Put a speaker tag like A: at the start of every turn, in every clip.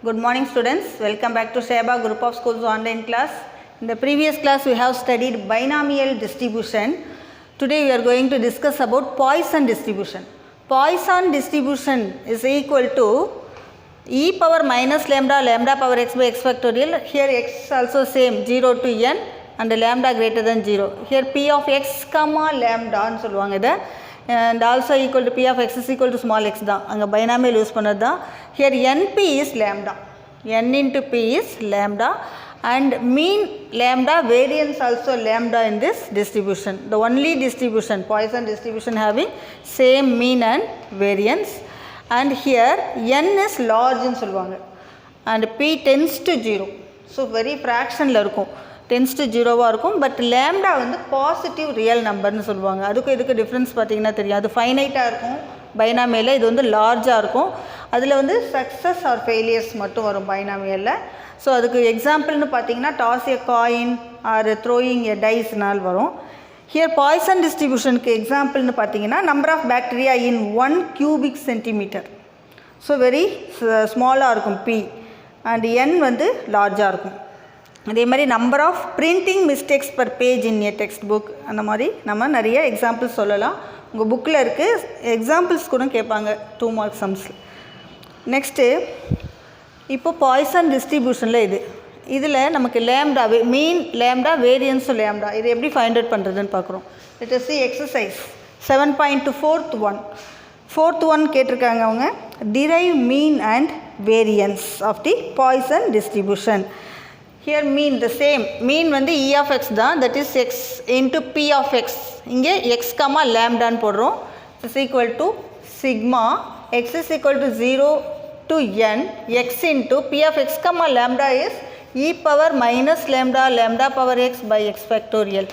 A: Good morning students, welcome back to Sheba Group of Schools online class. In the previous class we have studied binomial distribution. Today we are going to discuss about Poisson distribution. Poisson distribution is equal to e power minus lambda, lambda power x by x factorial. Here x also same 0 to n and lambda greater than 0. Here p of x comma lambda anu solluvaanga idha. And also equal to p of x is equal to small x da anga binomial use pannadhu da. Here np is lambda, n into p is lambda, and mean lambda, variance also lambda in this distribution. The only distribution, Poisson distribution, having same mean and variance. And here n is large in solluvaanga and p tends to 0, so very fraction la irukum, tends to 0 வா இருக்கும். But lambda வந்து positive real நம்பர்னு சொல்லுவாங்க. அதுக்கு இதுக்கு difference பார்த்தீங்கன்னா தெரியும். அது ஃபைனைட்டாக இருக்கும் பைனாமியலில், இது வந்து லார்ஜாக இருக்கும். அதில் வந்து சக்ஸஸ் ஆர் ஃபெயிலியர்ஸ் மட்டும் வரும் பைனாமியலில். ஸோ அதுக்கு எக்ஸாம்பிள்னு பார்த்தீங்கன்னா toss a coin or throwing a டைஸ்னால் வரும். ஹியர் பாய்சன் டிஸ்ட்ரிபியூஷனுக்கு எக்ஸாம்பிள்னு பார்த்தீங்கன்னா number of bacteria in 1 cubic centimeter. So very ஸ்மாலாக இருக்கும் பி, அண்ட் என் வந்து லார்ஜாக இருக்கும். அதே மாதிரி number of printing mistakes per page in a text book, அந்த மாதிரி நம்ம நிறைய எக்ஸாம்பிள்ஸ் சொல்லலாம். உங்கள் புக்கில் இருக்குது, எக்ஸாம்பிள்ஸ் கூட கேட்பாங்க 2 mark சம்ஸில். நெக்ஸ்ட்டு இப்போ பாய்சன் டிஸ்ட்ரிபியூஷனில் இதில் நமக்கு லேம்டா, மீன் லேம்டா, வேரியன்ஸும் லேம்டா, இது எப்படி ஃபைண்ட் அவுட் பண்ணுறதுன்னு பார்க்குறோம். Let us see exercise 7.2 fourth one கேட்டிருக்காங்க அவங்க. derive mean and variance of the Poisson distribution. Here mean the same, mean வந்து e of x தான், that is x into p of x. இங்கே x comma lambda ன்னு போடுறோம். is equal to sigma x is equal to 0 to n x into p of x comma lambda is e power minus lambda, lambda power x by x factorial.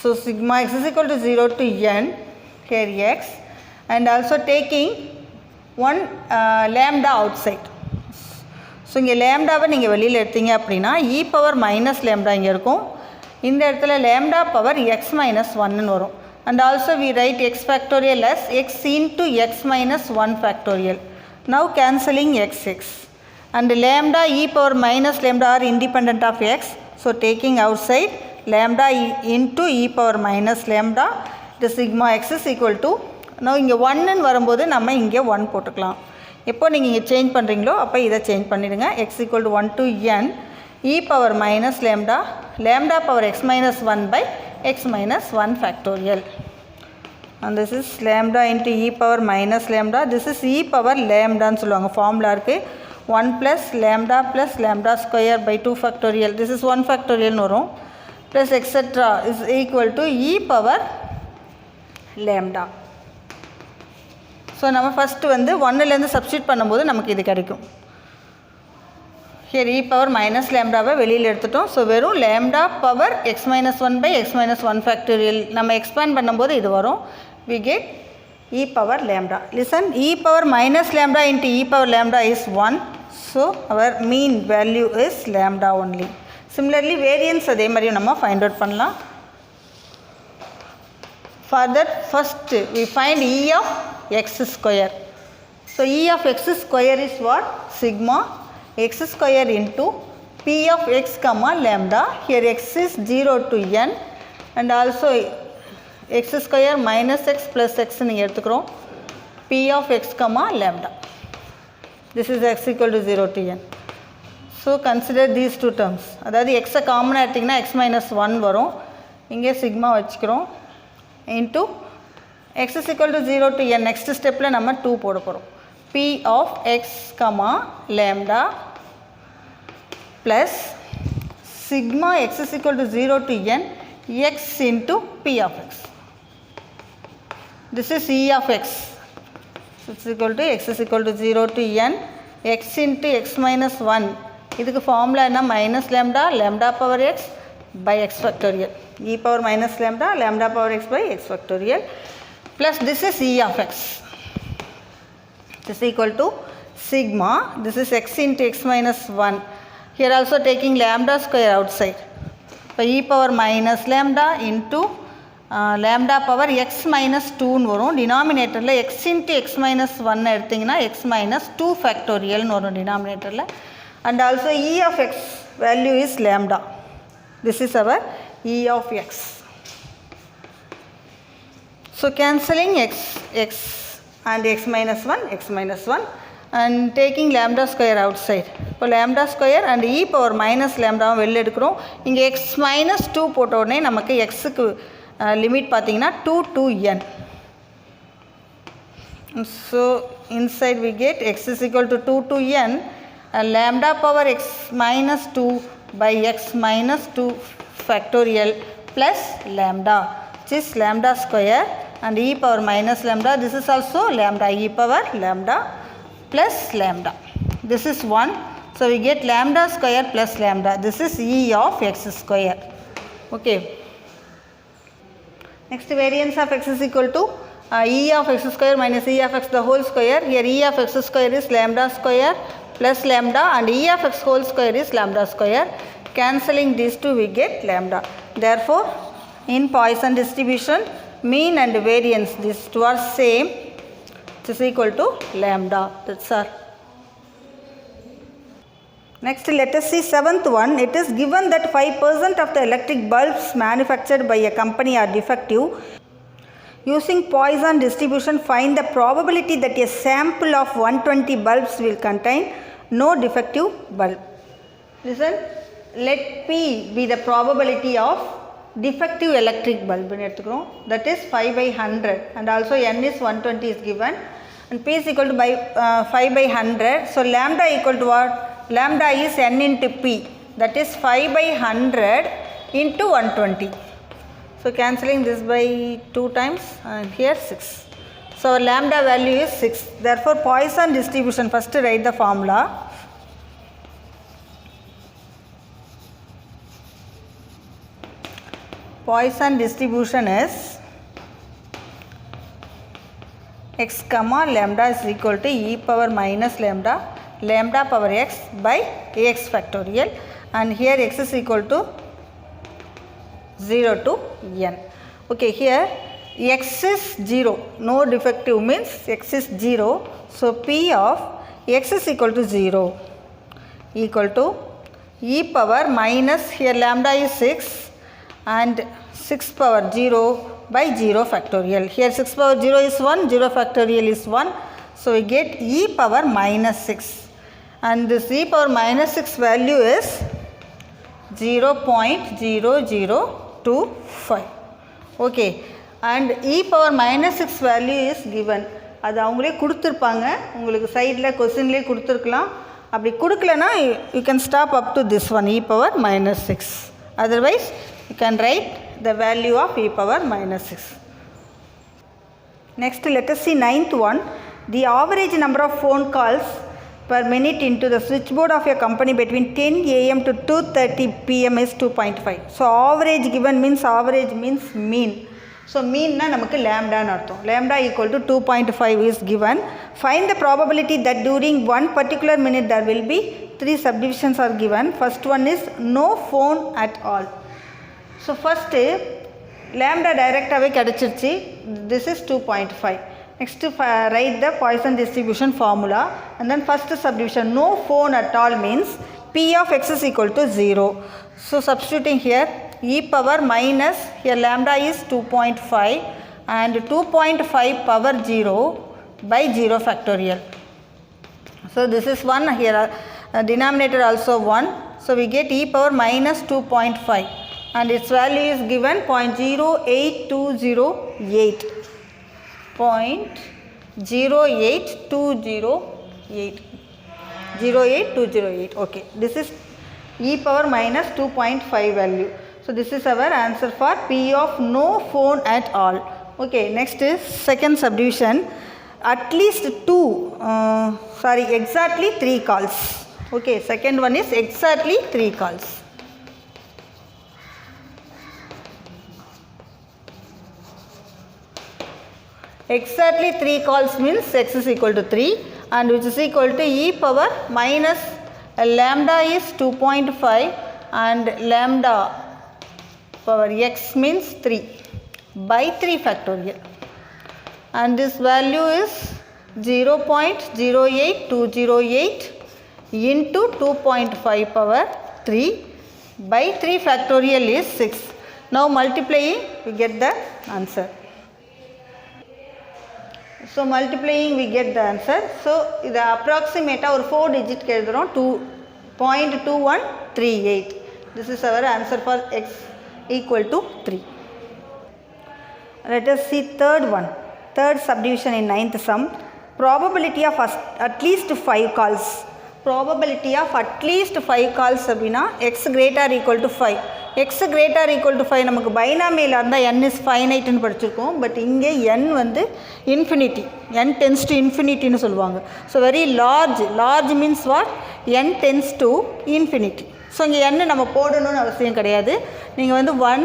A: So sigma x is equal to 0 to n, here x, and also taking one lambda outside. So இங்கே லேம்டாவை நீங்கள் வெளியில் எடுத்தீங்க அப்படின்னா இ power minus lambda இங்கே இருக்கும். இந்த இடத்துல lambda power x minus ஒன்னு வரும். And also we write x factorial as x into x minus 1 factorial. Now cancelling x x and lambda e power minus lambda are independent of x. So taking outside lambda into e power minus lambda, the sigma x is equal to, now இங்கே 1ன்னு வரும்போது நம்ம இங்கே 1 போட்டுக்கலாம். எப்போ நீங்கள் இங்கே change பண்ணுறீங்களோ அப்போ இதை சேஞ்ச் பண்ணிவிடுங்க. X equal to 1 to n e power minus lambda, lambda power x minus 1 by x minus 1 factorial. And this is lambda into e power minus lambda, this is e power லேம்டான்னு சொல்லுவாங்க. Formula இருக்குது 1 plus lambda plus lambda square by 2 factorial, this is 1 ஃபேக்டோரியல்னு வரும். Plus extra is equal to e power lambda. So நம்ம first வந்து 1லேருந்து substitute பண்ணும்போது நமக்கு இது கிடைக்கும். ஹியர் இ பவர் மைனஸ் லேம்டாவை வெளியில் எடுத்துட்டோம். ஸோ வெறும் lambda power x minus 1 by x minus 1 factorial நம்ம எக்ஸ்பேண்ட் பண்ணும்போது இது வரும். We get e power lambda. Listen, e power minus lambda into e power lambda is 1. So our mean value is lambda only. Similarly variance அதே மாதிரியும் நம்ம find out பண்ணலாம். For that, first we find e of x square. So e of x square is what? Sigma x square into p of x comma lambda. Here x is 0 to n, and also x square minus x plus x நீங்கள் எடுத்துக்கிறோம். p of x comma lambda. This is x equal to 0 to n. So consider these two terms. அதாவது x காமனாக எடுத்திங்கன்னா x minus 1 வரும். இங்கே sigma வச்சுக்கிறோம் into x is equal to 0 to n. next stepல நம்ம 2 போட போகிறோம். p of x comma lambda plus sigma x is equal to 0 to n x into p of x. This is e of x. So it's equal to x is equal to 0 to n x into x minus 1. இதுக்கு formula என்ன? Minus lambda, lambda power x by x factorial, e power minus lambda, lambda power x by x factorial, plus this is e of x. This is equal to sigma, this is x into x minus 1. Here also taking lambda square outside, by e power minus lambda into lambda power x minus 2 ன்னு வரும். டினாமினேட்டரில் x into x minus 1 எடுத்திங்கன்னா x minus 2 factorial ன்னு வரும் டினாமினேட்டரில். And also e of x value is lambda. This is our e of x. So cancelling x and x minus 1 and taking lambda square outside. இப்போ lambda square and e power minus lambda வெளில எடுக்கிறோம். இங்கே x minus 2 போட்ட உடனே நமக்கு xக்கு limit பார்த்தீங்கன்னா 2 to n. So inside we get x is equal to 2 to n lambda power x minus 2 by x minus 2 factorial plus lambda, which is lambda square and e power minus lambda. This is also lambda, e power lambda plus lambda. This is 1. So we get lambda square plus lambda. This is e of x square. Okay. Next, variance of x is equal to e of x square minus e of x the whole square. Here e of x square is lambda square plus lambda and e of x whole square is lambda square. Cancelling these two we get lambda. Therefore, in Poisson distribution, mean and variance, these two are same, which is equal to lambda. That's all. Next, let us see 7th one. It is given that 5% of the electric bulbs manufactured by a company are defective. Using Poisson distribution, find the probability that a sample of 120 bulbs will contain no defective bulb. Listen, let P be the probability of defective electric bulb. That is 5 by 100 and also n is 120 is given and P is equal to 5 by 100. So lambda equal to what? Lambda is n into P, that is 5 by 100 into 120. So cancelling this by 2 times and here 6. So our lambda value is 6. Therefore Poisson distribution, first write the formula. Poisson distribution is x comma lambda is equal to e power minus lambda power x by ax factorial and here x is equal to 0 to n. Okay, here x is 0, no defective means x is 0. So P of x is equal to 0 equal to e power minus, here lambda is 6 and 6 power 0 by 0 factorial. Here 6 power 0 is 1, 0 factorial is 1. So we get e power minus 6 and this e power minus 6 value is 0.0025. Okay, and e power minus 6 value is given. அது அவங்களே கொடுத்துருப்பாங்க, உங்களுக்கு சைடில் கொஸ்டின்லேயே கொடுத்துருக்கலாம். அப்படி கொடுக்கலனா you can stop up to this one, e power minus 6. Otherwise you can write the value of e power minus 6. Next, let us see 9th one. The average number of phone calls per minute into the switchboard of a company between 10 am to 2:30 pm is 2.5. So average given means mean. So mean na namakku lambda nu artham. Lambda equal to 2.5 is given. Find the probability that during one particular minute there will be 3 subdivisions are given. First one is no phone at all. So first lambda direct away kadichiruchi. This is 2.5. Next write the Poisson distribution formula and then first subdivision no phone at all means P of x is equal to 0. So substituting here e power minus, here lambda is 2.5 and 2.5 power 0 by 0 factorial. So this is 1 here, denominator also 1. So we get e power minus 2.5 and its value is given 0.08208. 0.08208. Okay, this is e power minus 2.5 value. So this is our answer for P of no phone at all. Okay, next is second subdivision. At least exactly 3 calls. Okay, second one is exactly 3 calls. Exactly 3 calls means x is equal to 3 and which is equal to e power minus lambda is 2.5 and lambda power x means 3 by 3 factorial, and this value is 0.08208 into 2.5 power 3 by 3 factorial is 6. Now multiplying we get the answer. So multiplying we get the answer. So the approximate or 4 digit எழுதுறோம் 2.2138. This is our answer for x equal to 3. Let us see third one. Third subdivision in ninth sum. Probability of at least 5 calls. Probability of at least 5 calls அப்படினா x greater equal to 5. x greater equal to 5 நமக்கு binomial இருந்தால் n is finite ன்னு படிச்சிருக்கோம். But இங்கே n வந்து infinity. n tends to infinity ன்னு சொல்லுவாங்க. So very large. Large means what? n tends to infinity. So இங்கே n நம்ம போடணும்னு அவசியம் கிடையாது. நீங்கள் வந்து 1,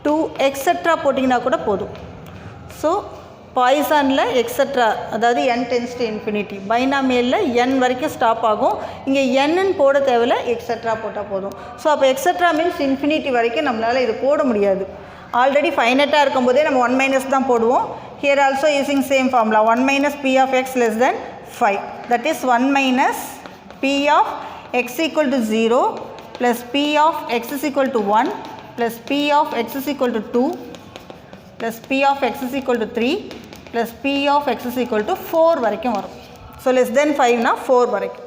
A: 2 எக்ஸெட்ரா போட்டிங்கன்னா கூட போதும். ஸோ பாய்சானில் எக்ஸெட்ரா, அதாவது n tends to infinity. பைனாமியலில் n வரைக்கும் ஸ்டாப் ஆகும். இங்கே n போட தேவையில்ல, எக்ஸெட்ரா போட்டால் போதும். ஸோ அப்போ எக்ஸெட்ரா மீன்ஸ் இன்ஃபினிட்டி வரைக்கும் நம்மளால் இது போட முடியாது. ஆல்ரெடி ஃபைனட்டாக இருக்கும்போதே நம்ம 1 மைனஸ் தான் போடுவோம். Here also using same formula 1 minus p of x less than 5. That is 1 minus p of x equal to 0 plus p of x is equal to 1 plus p of x is equal to 2 plus p of x is equal to 3 plus p of x is equal to 4 வரைக்கும் வரும். So less than 5 na 4 வரைக்கும்.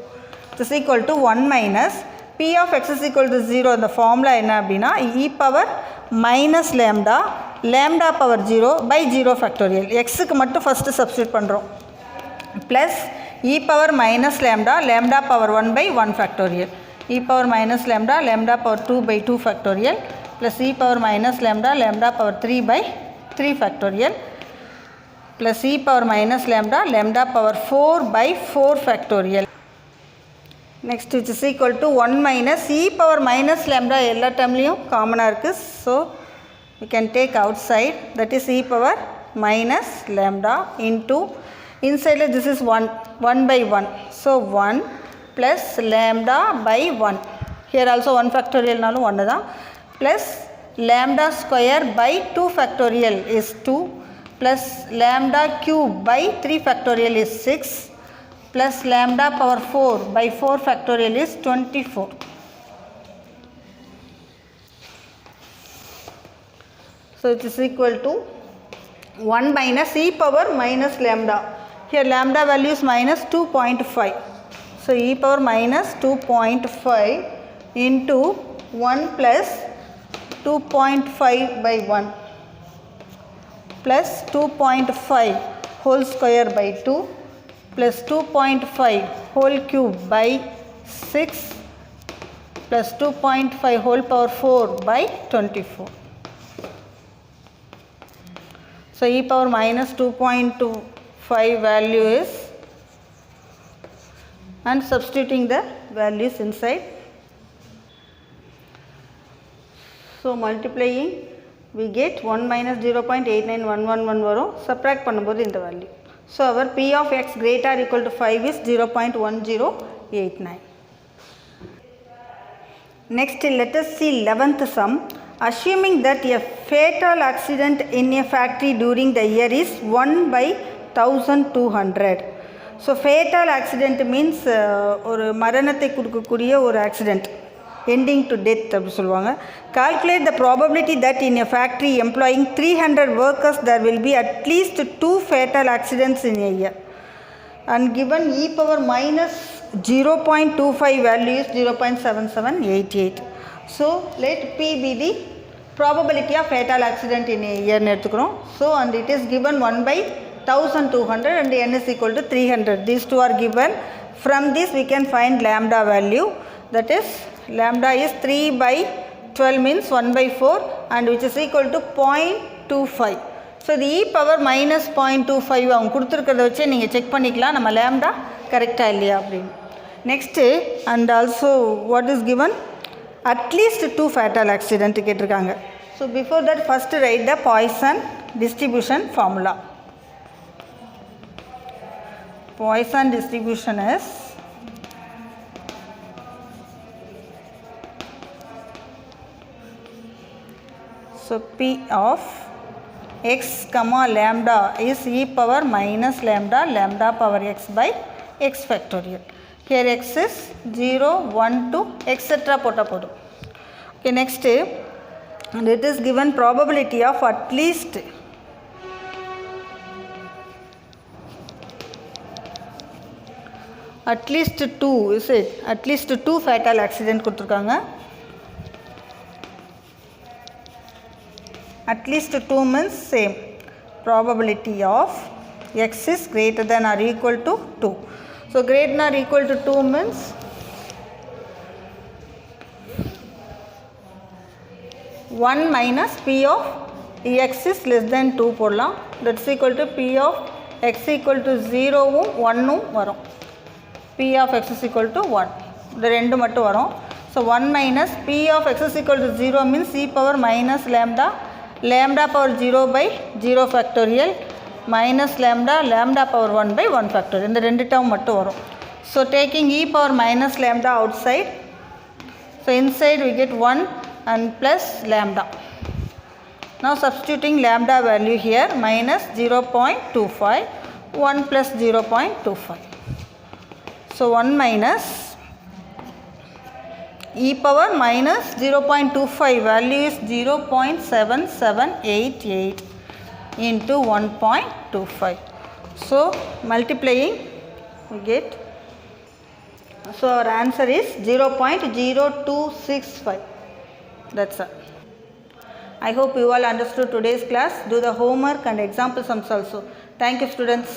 A: This is equal to 1 minus p of x is equal to 0. இந்த formula என்ன அப்படின்னா e power minus lambda lambda power 0 by 0 factorial. x க்கு மட்டும் first substitute பண்ணுறோம். plus e power minus lambda lambda power 1 by 1 factorial. e power minus lambda lambda power 2 by 2 factorial plus e power minus lambda lambda power 3 by 3 factorial plus e power minus lambda lambda power 4 by 4 factorial. Next which is equal to 1 minus e power minus lambda எல்லா டேர்ம்லையும் காமனாக இருக்குது. So we can take outside, that is e power minus lambda into inside this is 1 by 1. So 1 plus lambda by 1. Here also 1 factorial நாலும் 1 தான். Plus lambda square by 2 factorial is 2 plus lambda cube by 3 factorial is 6 plus lambda power 4 by 4 factorial is 24. So it is equal to 1 minus e power minus lambda. Here lambda value is minus 2.5. So e power minus 2.5 into 1 plus 2.5 by 1 plus 2.5 whole square by 2 plus 2.5 whole cube by 6 plus 2.5 whole power 4 by 24. So e power minus 2.25 value is, and substituting the values inside. So multiplying we get 1 minus 0.89111 வரும். subtract பண்ணும்போது இந்த value. So our p of x greater equal to 5 is 0.1089. Next let us see 11th sum. Assuming that a fatal accident in a factory during the year is 1 by 1200. So fatal accident means ஒரு மரணத்தை கொடுக்கக்கூடிய ஒரு accident, ending to death அப்படி சொல்லுவாங்க. Calculate the probability that in a factory employing 300 workers there will be at least 2 fatal accidents in a year. And given e power minus 0.25 value is 0.7788. So let p be the probability of fatal accident in a year னு எடுத்துக்கிறோம். So and it is given 1 by 1200 and n is equal to 300. These two are given. From this we can find lambda value, that is lambda is 3 by 12 means 1 by 4 and which is equal to 0.25. So the e power minus 0.25 அவங்க கொடுத்துருக்கிறத வச்சு நீங்கள் check பண்ணிக்கலாம் நம்ம lambda கரெக்டாக இல்லையா அப்படின்னு. Next and also what is given, at least 2 fatal accident கேட்டிருக்காங்க. So before that first write the Poisson distribution formula. Poisson distribution is so P of x comma lambda is e power minus lambda lambda power x by x factorial. Here x is 0, 1, 2 etc. போட்ட போதும். Okay, next and it is given probability of at least two, is it? At least 2 fatal accident கொடுத்துருக்காங்க. At least 2 means same. Probability of x is greater than or equal to 2. So greater than or equal to 2 means one minus p of x is less than 2 போடலாம். That's equal to p of x equal to 0 1 வரும். p of x is equal to 1. இந்த ரெண்டு மட்டும் வரும். So 1 minus p of x is equal to 0 means e power minus lambda lambda power 0 by 0 factorial minus lambda lambda power 1 by 1 factorial. இந்த ரெண்டு term மட்டும் வரும். So taking e power minus lambda outside, so inside we get 1 and plus lambda. Now substituting lambda value here minus 0.25, 1 plus 0.25. So 1 minus e power minus 0.25 value is 0.7788 into 1.25. So multiplying we get, so our answer is 0.0265. That's all. I hope you all understood today's class. Do the homework and example sums also. Thank you, students.